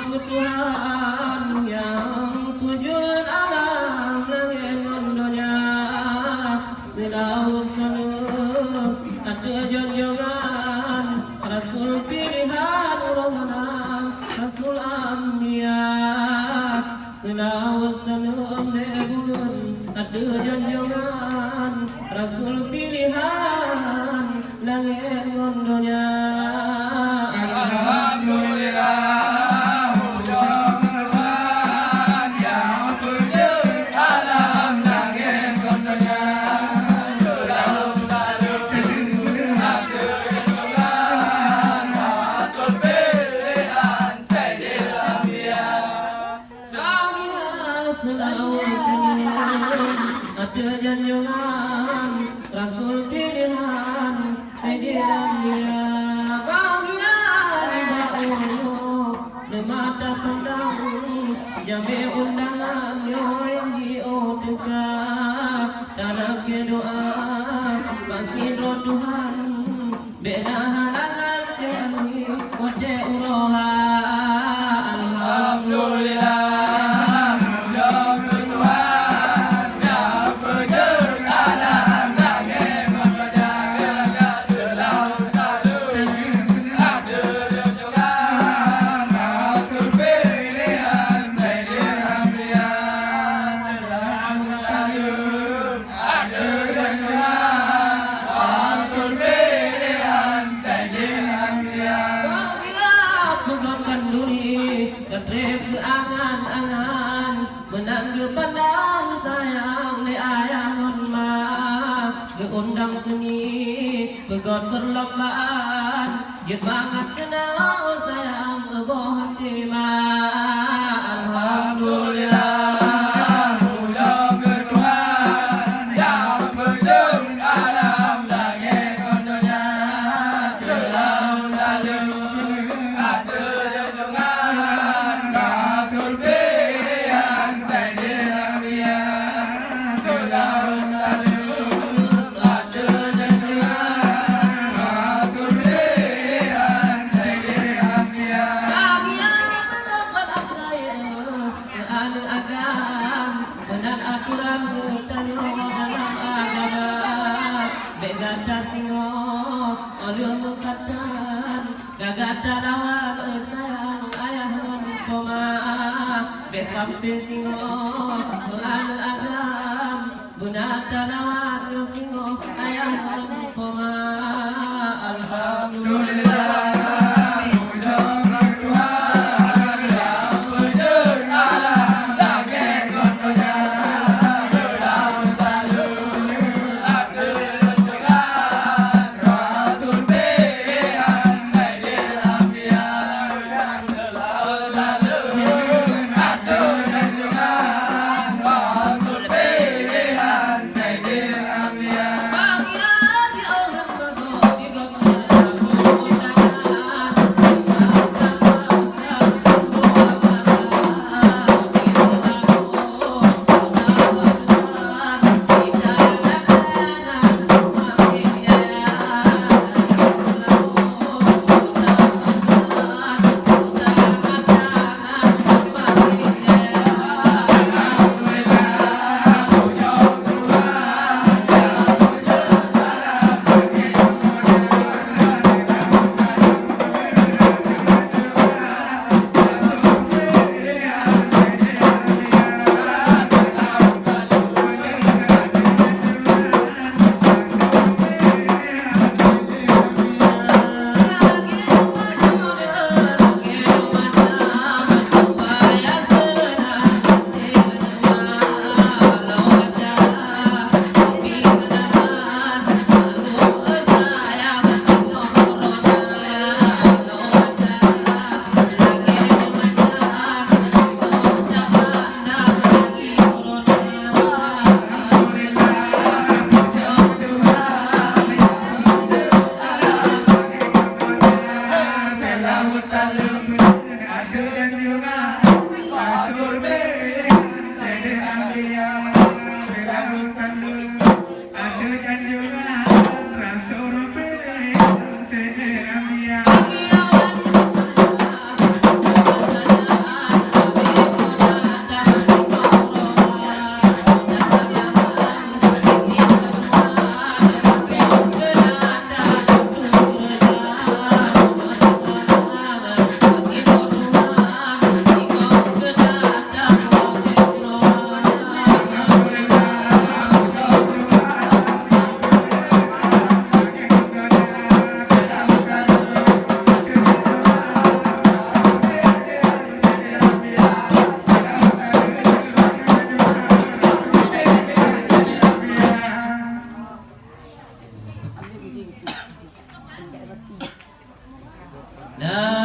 Tuhan yang tujuan alam langit dan dunia selalu ada junjungan Rasul pilihan orang Rasul Ambiya selalu nebun ada junjungan Rasul pilihan langit dan dunia. Ada junjungan Rasul pilihan Sayyidina Mulia bahagia di bawah di mata pandang jabe undangan yo yang diotuka dalam doa kasih Tuhan beda halangan jami wade uroha alhamdulillah. Pandang sayang di ayah ma keundang seni pegot perlombaan jemangat senang sayang bohong di ma alhamdulillah. Gagata singo oleh mengatakan gagata lawan sayang ayah mempoma besampe singo anu agam bunata lawan singo ayah mempoma alhamdulillah. La